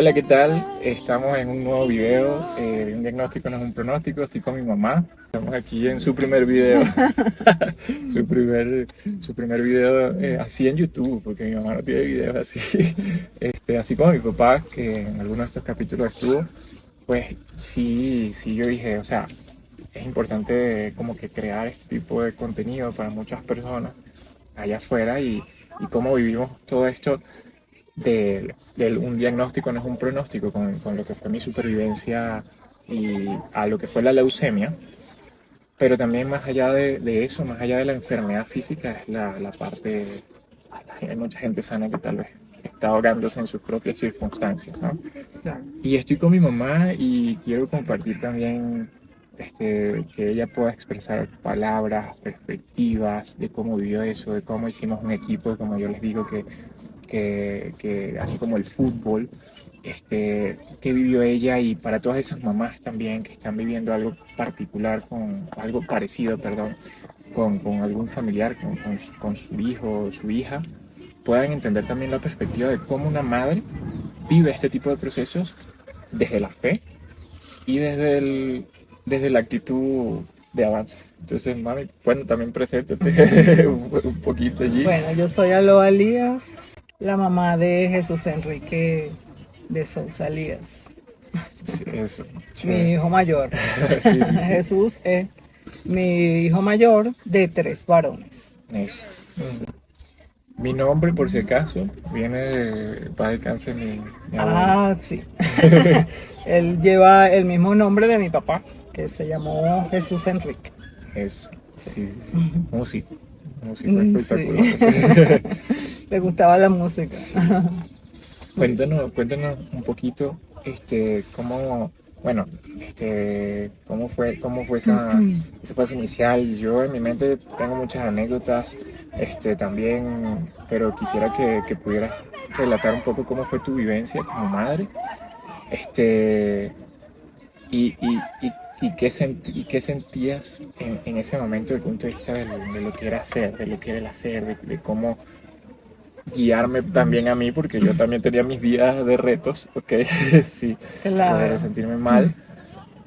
Hola, ¿qué tal? Estamos en un nuevo video. Un diagnóstico no es un pronóstico. Estoy con mi mamá. Estamos aquí en su primer video. su primer, su primer video así en YouTube, porque mi mamá no tiene videos así. Así como mi papá, que en algunos de estos capítulos estuvo. Pues sí, sí, yo dije, o sea, es importante como que crear este tipo de contenido para muchas personas allá afuera y cómo vivimos todo esto de un diagnóstico no es un pronóstico con lo que fue mi supervivencia y a lo que fue la leucemia, pero también más allá de eso, más allá de la enfermedad física, es la parte, hay mucha gente sana que tal vez está ahogándose en sus propias circunstancias, ¿no? Claro. Y estoy con mi mamá y quiero compartir también que ella pueda expresar palabras, perspectivas de cómo vivió eso, de cómo hicimos un equipo, como yo les digo, que así como el fútbol, que vivió ella y para todas esas mamás también que están viviendo algo particular, algo parecido, perdón, con algún familiar, con su hijo o su hija, puedan entender también la perspectiva de cómo una madre vive este tipo de procesos desde la fe y desde la actitud de avance. Entonces, mami, bueno, también preséntate un poquito allí. Bueno, yo soy Aloa Lías, la mamá de Jesús Enrique de Sousa Lías, Sí, eso, mi chévere. hijo mayor. Sí, sí, sí. Jesús es mi hijo mayor de 3 varones. Eso. Mi nombre, por si acaso, viene de para el cáncer mi abuelo. Ah, sí. Él lleva el mismo nombre de mi papá, que se llamó Jesús Enrique. Eso. Sí. Sí, sí, sí. Músico. Músico Sí. espectacular. Le gustaba la música. Sí. Sí. Cuéntanos un poquito, cómo, bueno, cómo fue esa fase inicial. Yo en mi mente tengo muchas anécdotas, también, pero quisiera que pudieras relatar un poco cómo fue tu vivencia como madre, este, y qué sentías en ese momento desde el punto de vista de lo que era hacer, de lo que era el hacer, de cómo guiarme también a mí, porque yo también tenía mis días de retos, ok, sí, de Claro. sentirme mal,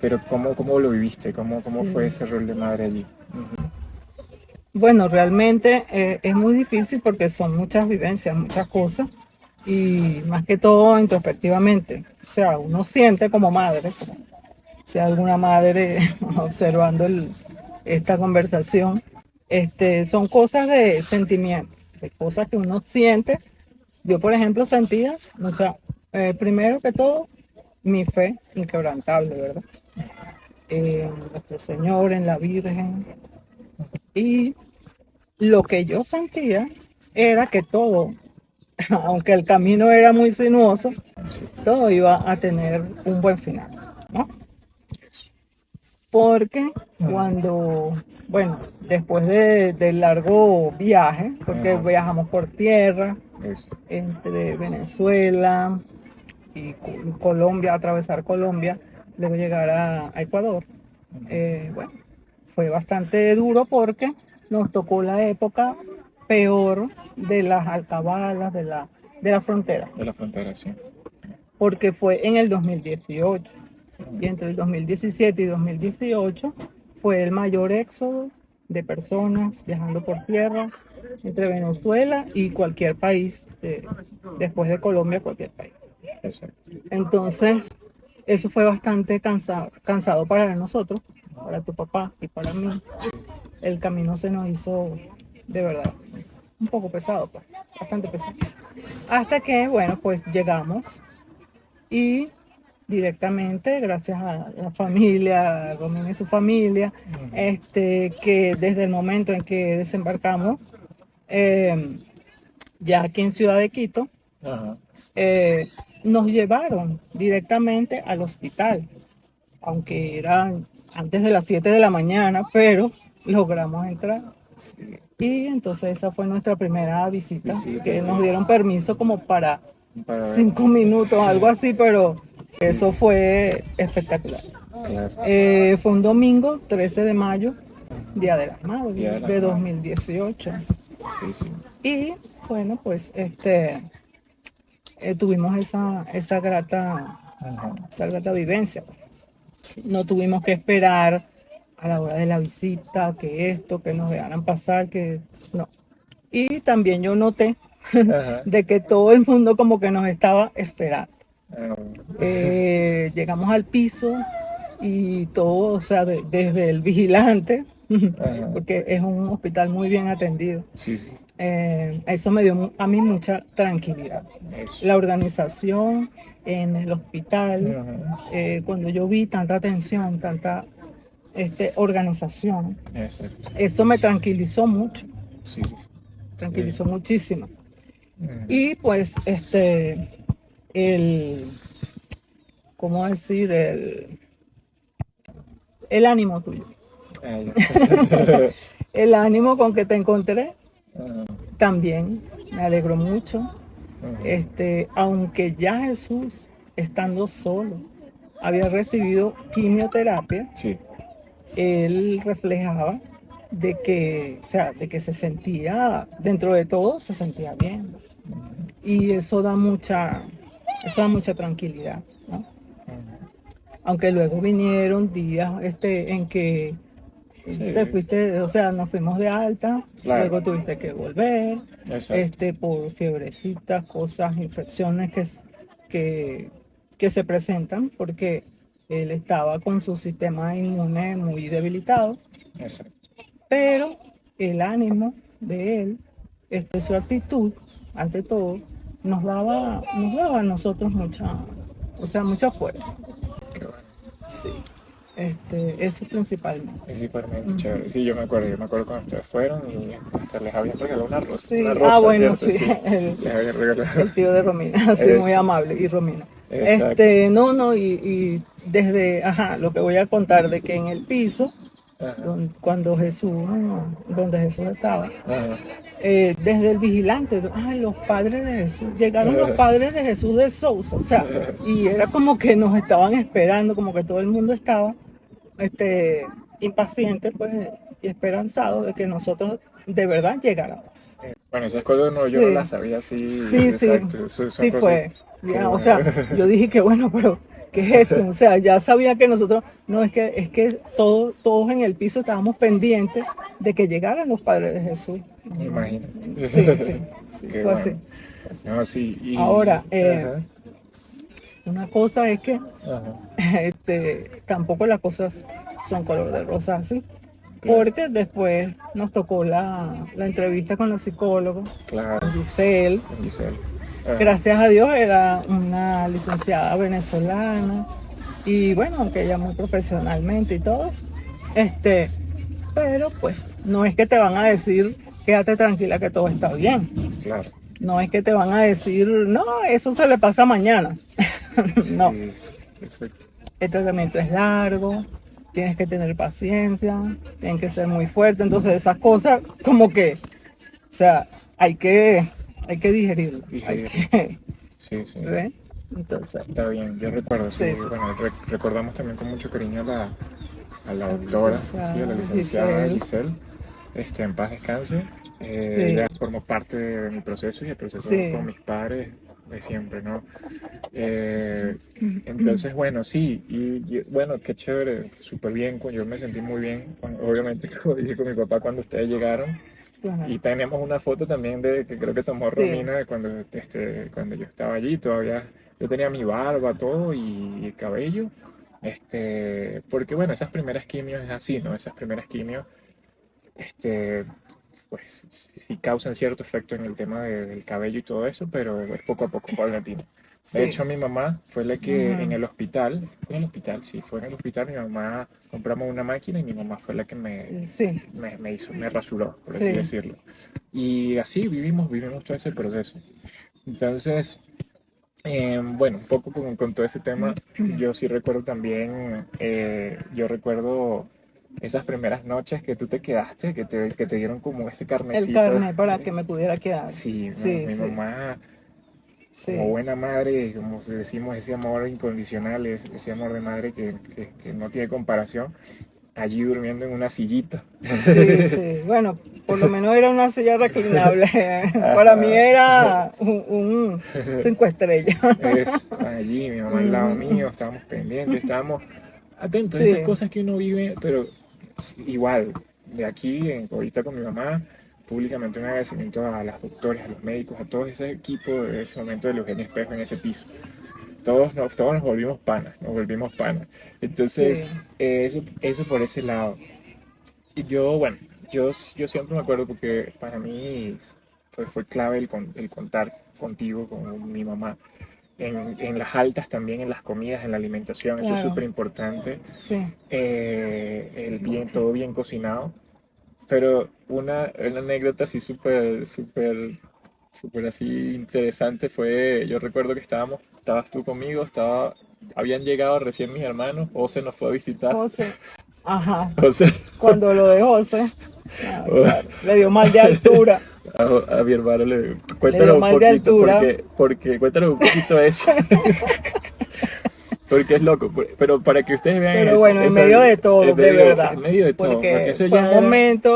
pero ¿cómo lo viviste? ¿Cómo fue Sí. ese rol de madre allí? Bueno, realmente es muy difícil porque son muchas vivencias, muchas cosas y más que todo introspectivamente. O sea, uno siente como madre, como si alguna madre observando esta conversación, son cosas de sentimiento, de cosas que uno siente. Yo, por ejemplo, sentía, o sea, primero que todo, mi fe inquebrantable, ¿verdad? En nuestro Señor, en la Virgen. Y lo que yo sentía era que todo, aunque el camino era muy sinuoso, Sí. todo iba a tener un buen final, ¿no? Porque Ujú. cuando, bueno, después del largo viaje, porque Ajá. viajamos por tierra, Eso. entre Venezuela y Colombia, atravesar Colombia, luego llegar a Ecuador, bueno, fue bastante duro porque nos tocó la época peor de las alcabalas de la frontera, De la frontera, sí. porque fue en el 2018 y entre el 2017 y 2018 fue el mayor éxodo de personas viajando por tierra entre Venezuela y cualquier país, después de Colombia, cualquier país. Exacto. Entonces, eso fue bastante cansado para nosotros, para tu papá y para mí. El camino se nos hizo de verdad un poco pesado, pues, bastante pesado. Hasta que, bueno, pues llegamos y directamente, gracias a la familia, a Romina y su familia, que desde el momento en que desembarcamos, eh, ya aquí en Ciudad de Quito, Ajá. eh, nos llevaron directamente al hospital, aunque era antes de las 7 de la mañana, pero logramos entrar. Sí. Y entonces esa fue nuestra primera visita, Visita, que sí. nos dieron permiso como para Para ver. 5 minutos, algo así, pero Sí, eso fue espectacular. claro. Fue un domingo, 13 de mayo, Día de las Día de Madres las de Madres. 2018. Sí, sí. Y bueno, pues tuvimos esa grata vivencia. No tuvimos que esperar a la hora de la visita, que nos dejaran pasar, que no. Y también yo noté Ajá. de que todo el mundo como que nos estaba esperando. Ah, Llegamos al piso y todo, o sea, desde el vigilante, ajá. porque es un hospital muy bien atendido. Sí, sí. Eso me dio a mí mucha tranquilidad. Eso. La organización en el hospital, Ajá. cuando yo vi tanta atención, tanta organización, Exacto. eso me tranquilizó mucho, Sí, sí. Sí. tranquilizó muchísimo. Ujú. Y pues, el, ¿cómo decir? El ánimo tuyo. Ah, ya. El ánimo con que te encontré Ajá. también me alegró mucho. Ujú. Aunque ya Jesús, estando solo, había recibido quimioterapia, Sí. él reflejaba de que, o sea, de que se sentía, dentro de todo, se sentía bien. Y eso da mucha tranquilidad, ¿no? Ujú. Aunque luego vinieron días en que te Sí, fuiste, o sea, nos fuimos de alta, claro. luego tuviste que volver, Exacto. por fiebrecitas, cosas, infecciones que, que se presentan porque él estaba con su sistema inmune muy debilitado, Exacto. pero el ánimo de él, su actitud, ante todo, nos daba a nosotros mucha fuerza. Qué bueno. Sí, eso principalmente. Es igualmente Ujú. chévere. Sí, yo me acuerdo cuando ustedes fueron y hasta les habían regalado una Sí, rosa, bueno, ¿cierto? sí, Sí, les habían regalado. el tío de Romina, sí, muy Eso, amable, y Romina. exacto. No, no, y desde, lo que voy a contar de que en el piso, Ajá, donde Jesús estaba, ajá, desde el vigilante, ay, los padres de Jesús, llegaron los ajá, padres de Jesús de Sousa, o sea, y era como que nos estaban esperando, como que todo el mundo estaba, impaciente, pues, y esperanzado de que nosotros de verdad llegáramos. Bueno, esas cosas no, yo no Sí, las sabía así, sí, sí, exacto. Son sí cosas fue. que, Ya, o bueno. sea, yo dije que bueno, pero ¿qué es esto? O sea, ya sabía que nosotros, no, es que todos en el piso estábamos pendientes de que llegaran los padres de Jesús. Imagínate. Sí, sí, sí, Qué fue así. bueno. No, sí, Ahora, ajá, una cosa es que ajá, tampoco las cosas son color de rosa así, claro, porque después nos tocó la entrevista con la psicóloga, claro, Giselle. con Giselle. Ajá, Gracias a Dios era una licenciada venezolana y bueno, aunque ella muy profesionalmente y todo, este, pero pues no es que te van a decir quédate tranquila que todo está bien. claro. No es que te van a decir, no, eso se le pasa mañana. No, Sí, sí, exacto. el tratamiento es largo, tienes que tener paciencia, tienes que ser muy fuerte. Entonces esas cosas como que, o sea, hay que digerirlo, hay Digerirlo. que, Sí, sí. ¿ves? Entonces, Está bien, yo recuerdo, sí, sí, sí. bueno, recordamos también con mucho cariño a la La doctora, sí, a la licenciada licenciada Giselle, Giselle, en paz descanse. sí, Ella formó parte de mi proceso y el proceso con sí, mis padres de siempre, ¿no? Eh, entonces, bueno, sí, bueno, qué chévere, súper bien, yo me sentí muy bien, obviamente, como dije con mi papá cuando ustedes llegaron. claro, Y tenemos una foto también de que creo que tomó sí, Romina de cuando yo estaba allí, todavía yo tenía mi barba, todo y cabello. Porque bueno, esas primeras quimios es así, ¿no? Esas primeras quimios, este, pues sí causan cierto efecto en el tema del cabello y todo eso, pero es poco a poco, paulatino. De sí, hecho, mi mamá fue la que ujú, fue en el hospital, sí, fue en el hospital, mi mamá compramos una máquina y mi mamá fue la que sí, me rasuró, por así sí, decirlo. Y así vivimos todo ese proceso. Entonces, bueno, un poco con todo ese tema, yo sí recuerdo también, yo recuerdo esas primeras noches que tú te quedaste, que te dieron como ese el carnecito. carnet para que me pudiera quedar. Sí, no, Sí, mi sí, mamá, como sí, buena madre, como decimos, ese amor incondicional, ese amor de madre que no tiene comparación. allí durmiendo en una sillita. Sí, sí. Bueno, por lo menos era una silla reclinable. Para mí Ajá. era un 5 estrellas. Allí, mi mamá al lado mío, Ujú. estábamos pendientes, estábamos atentos a esas Sí, cosas que uno vive, pero igual, de aquí, ahorita con mi mamá, públicamente un agradecimiento a las doctores, a los médicos, a todo ese equipo de ese momento de Eugenio Espejo en ese piso. Todos nos volvimos panas. Entonces, sí, eso por ese lado. Y yo, bueno, yo siempre me acuerdo porque para mí fue clave el contar contigo, con mi mamá en las altas también, en las comidas, en la alimentación, eso es súper claro. importante. Sí. Todo bien cocinado. Pero una anécdota así súper así interesante fue, yo recuerdo que estabas tú conmigo, habían llegado recién mis hermanos, José nos fue a visitar. José. Ajá. José, Cuando lo de José. Ah, claro. Le dio mal de altura. a mi hermano Le dio cuéntanos un mal de poquito, altura. cuéntanos un poquito de eso. Porque es loco, pero para que ustedes vean Pero eso, bueno, en medio de todo, de verdad. en medio de todo, porque Porque eso ya era,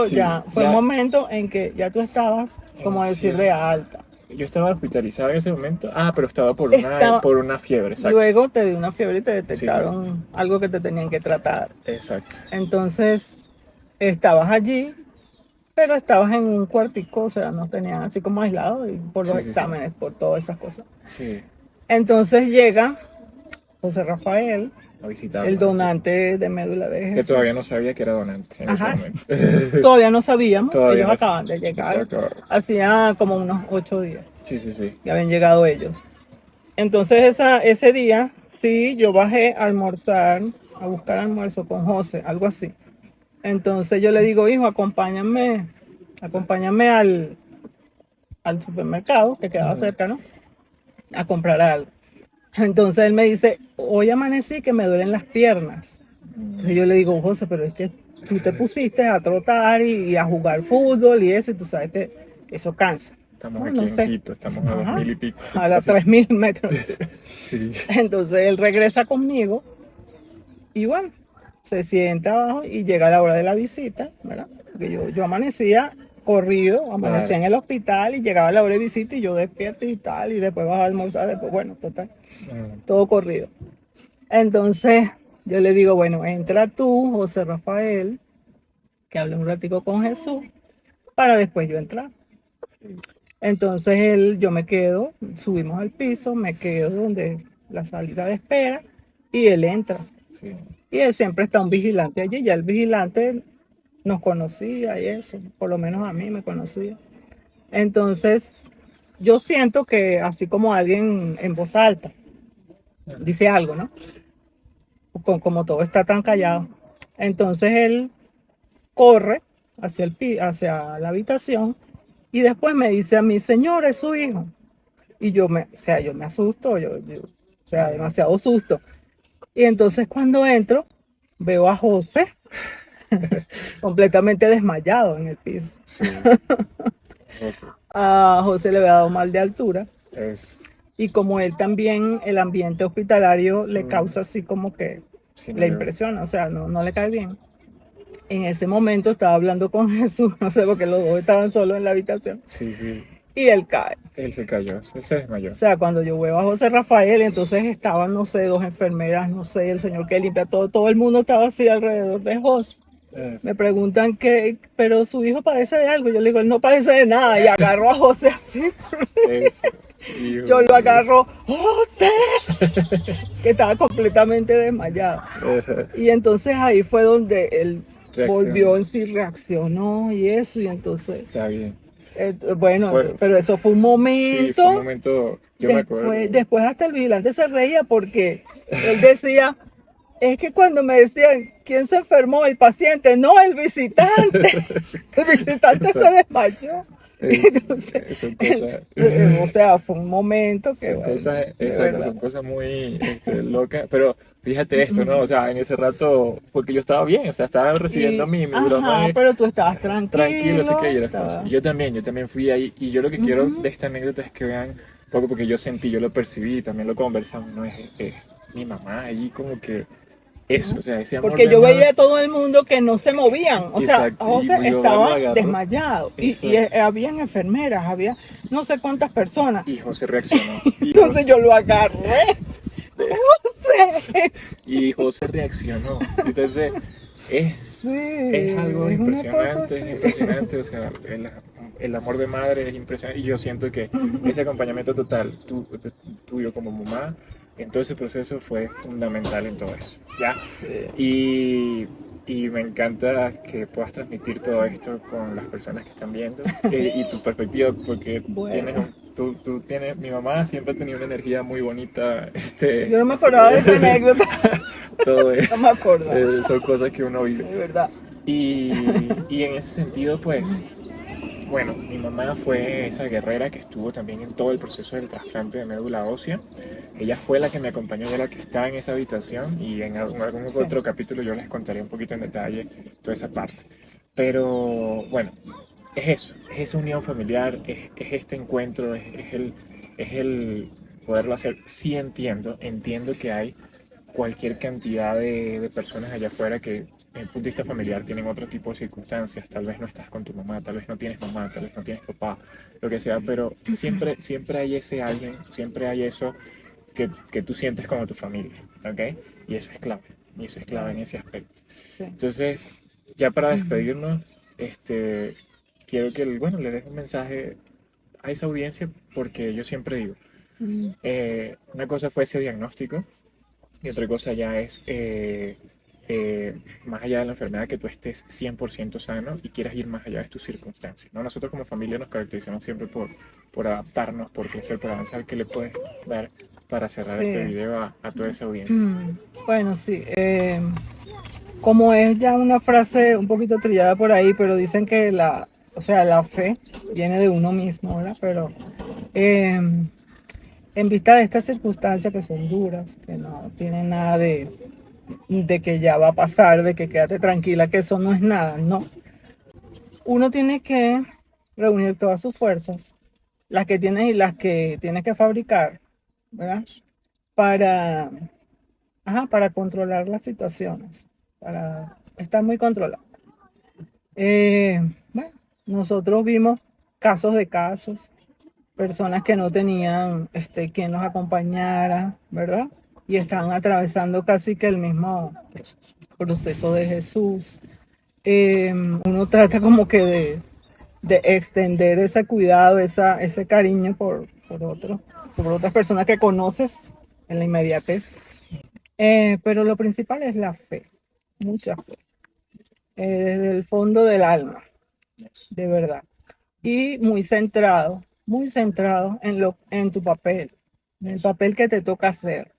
sí, fue un momento en que ya tú estabas, como decir, sí, de alta. yo estaba hospitalizado en ese momento, pero estaba Está, por una fiebre, exacto, luego te dio una fiebre y te sí, sí, detectaron algo que te tenían que tratar. exacto, Entonces, estabas allí, pero estabas en un cuartico, o sea, no tenían así como aislado y por los sí, sí, sí, exámenes, por todas esas cosas. sí, Entonces llega José Rafael, a el visitarnos aquí, donante de médula de que todavía no Jesús. sabía que era donante en ese Ajá, momento, todavía no sabíamos, todavía ellos no sé, acaban de llegar, exacto, hacía como unos 8 días sí, sí, sí, que habían llegado ellos. Entonces ese día, sí, yo bajé a almorzar, a buscar almuerzo con José, algo así. Entonces yo le digo, hijo, acompáñame al supermercado que quedaba ujú, cerca, ¿no? A comprar algo. Entonces él me dice, hoy amanecí que me duelen las piernas. Entonces yo le digo, José, pero es que tú te pusiste a trotar y a jugar fútbol y eso, y tú sabes que eso cansa. estamos No, aquí no en sé. Quito, estamos a dos Ajá, mil y pico, a las casi, 3.000 metros de altura. sí, Entonces él regresa conmigo y bueno, se sienta abajo y llega la hora de la visita, ¿verdad? Porque yo amanecía corrido, claro, amanecía en el hospital y llegaba la hora de visita y yo despierto y tal, y después bajaba a almorzar, después, bueno, total, mm, todo corrido. Entonces yo le digo, bueno, entra tú, José Rafael, que hable un ratico con Jesús, para después yo entrar. Entonces yo me quedo, subimos al piso, me quedo donde la salida de espera y él entra. sí, Y él siempre está un vigilante allí, ya el vigilante nos conocía y eso, por lo menos a mí me conocía. Entonces yo siento que así como alguien en voz alta dice algo, ¿no? Como todo está tan callado. Entonces él corre hacia la habitación y después me dice a mí, señor, es su hijo. Y yo me asusto, o sea, mm, demasiado susto. Y entonces cuando entro, veo a José completamente desmayado en el piso. sí, José, A José le había dado mal de altura es, y como él también, el ambiente hospitalario le mm, causa así como que sí, no le le, impresiona, o sea, no le cae bien. En ese momento estaba hablando con Jesús, no sé, porque los dos estaban solos en la habitación, sí, sí, y él cae. él se cayó, él se O desmayó. sea, cuando yo veo a José Rafael, entonces estaban, no sé, dos enfermeras, no sé, el señor que limpia todo el mundo estaba así alrededor de José. Es, Me preguntan qué, pero su hijo padece de algo. Yo le digo, él no padece de nada. Y agarro a José así. eso, hijo Yo de lo Dios. agarro, José, que estaba completamente desmayado. Ajá, Y entonces ahí fue donde él volvió reacción, en sí, reaccionó y eso. Y entonces, está bien. bueno, Fue, pero eso fue un sí, fue un momento. momento, yo me acuerdo. Después hasta el vigilante se reía porque él decía, es que cuando me decían, ¿quién se enfermó? El paciente, no, el visitante. El visitante se Esa- desmayó. Entonces, son cosas, o sea, fue un momento que, son bueno, cosas, de exacto, verdad. son cosas muy locas. Pero fíjate esto, ¿no? O Ujú. sea, en ese rato, porque yo estaba bien, o sea, estaba recibiendo mi broma Ajá, pero tú estabas tranquilo, así que tranquilo. ayer Alfonso. Y yo también fui ahí. Y yo lo que quiero de Ujú. esta anécdota es que vean, porque yo sentí, yo lo percibí, también lo conversamos, ¿no? Es mi mamá ahí como que Eso, o sea, ese amor Porque de yo madre. veía a todo el mundo que no se movían, o sea, Exacto, José y yo estaba lo agarró. desmayado y Exacto. habían enfermeras, había no sé cuántas personas. Y José reaccionó. Entonces yo lo agarré, José. Y José reaccionó. Entonces, es, Sí, es algo es una cosa impresionante, es así. impresionante. O sea, el amor de madre es impresionante. Y yo siento que ese acompañamiento total tuyo como mamá en todo ese proceso fue fundamental en todo eso. ¿Ya? Sí. Y me encanta que puedas transmitir todo esto con las personas que están viendo y tu perspectiva, porque Bueno, tú tienes, mi mamá siempre ha tenido una energía muy bonita, yo no me así acordaba de esa que anécdota, todo no es, me acordaba, son cosas que uno vive. de verdad. Y en ese sentido, pues, bueno, mi mamá fue esa guerrera que estuvo también en todo el proceso del trasplante de médula ósea. Ella fue la que me acompañó, ella la que está en esa habitación y en algún Sí. otro capítulo yo les contaré un poquito en detalle toda esa parte. Pero bueno, es eso, es esa unión familiar, es este encuentro, es el poderlo hacer. Sí entiendo que hay cualquier cantidad de personas allá afuera que desde el punto de vista familiar tienen otro tipo de circunstancias, tal vez no estás con tu mamá, tal vez no tienes mamá, tal vez no tienes papá, lo que sea, pero siempre hay ese alguien, siempre hay eso que tú sientes como tu familia, ¿ok? Y eso es clave, y eso es clave en ese aspecto. Sí. Entonces, ya para despedirnos, quiero que, bueno, le deje un mensaje a esa audiencia porque yo siempre digo, una cosa fue ese diagnóstico, y otra cosa ya es, más allá de la enfermedad, que tú estés 100% sano y quieras ir más allá de tus circunstancias, ¿no? Nosotros como familia nos caracterizamos siempre por adaptarnos, por crecer, por avanzar. ¿Qué le puedes dar para cerrar este Sí. video a toda esa audiencia? Bueno, sí. Como es ya una frase un poquito trillada por ahí, pero dicen que o sea, la fe viene de uno mismo, ¿verdad? Pero eh, en vista de estas circunstancias que son duras, que no tienen nada de que ya va a pasar, de que quédate tranquila, que eso no es nada, no. Uno tiene que reunir todas sus fuerzas, las que tienes y las que tienes que fabricar, ¿verdad? Para, para controlar las situaciones, para estar muy controlado. Bueno, nosotros vimos casos de casos, personas que no tenían quien los acompañara, ¿verdad? Y estaban atravesando casi que el mismo proceso de Jesús. Uno trata como que de extender ese cuidado, ese cariño por otras personas que conoces en la inmediatez. Pero lo principal es la fe, mucha fe, desde el fondo del alma, de verdad. Y muy centrado en tu papel, en el papel que te toca hacer.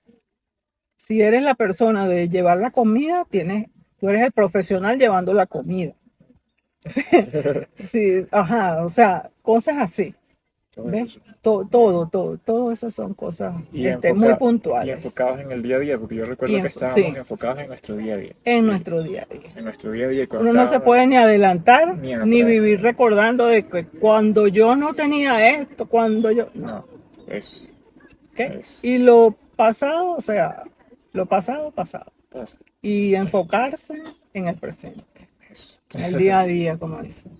Si eres la persona de llevar la comida, tú eres el profesional llevando la comida. Sí, o sea, cosas así. Todo ¿Ves? eso. Todo esas son cosas muy Y puntuales. enfocados en el día a día, porque yo recuerdo que estábamos Sí, enfocados en nuestro día a día. en nuestro día a día. En nuestro día a día, cuando Uno no se estábamos puede ni adelantar ni ni atrás. vivir recordando de que cuando yo no tenía esto, cuando yo... No. No, es. ¿Ok? Y lo pasado, o sea, lo pasado, pasado. Pasa. Y enfocarse en el presente, Eso. en el día a día, como dicen.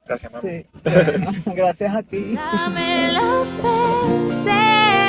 Gracias, mamá. Sí, bueno, gracias a ti. Dame la fe,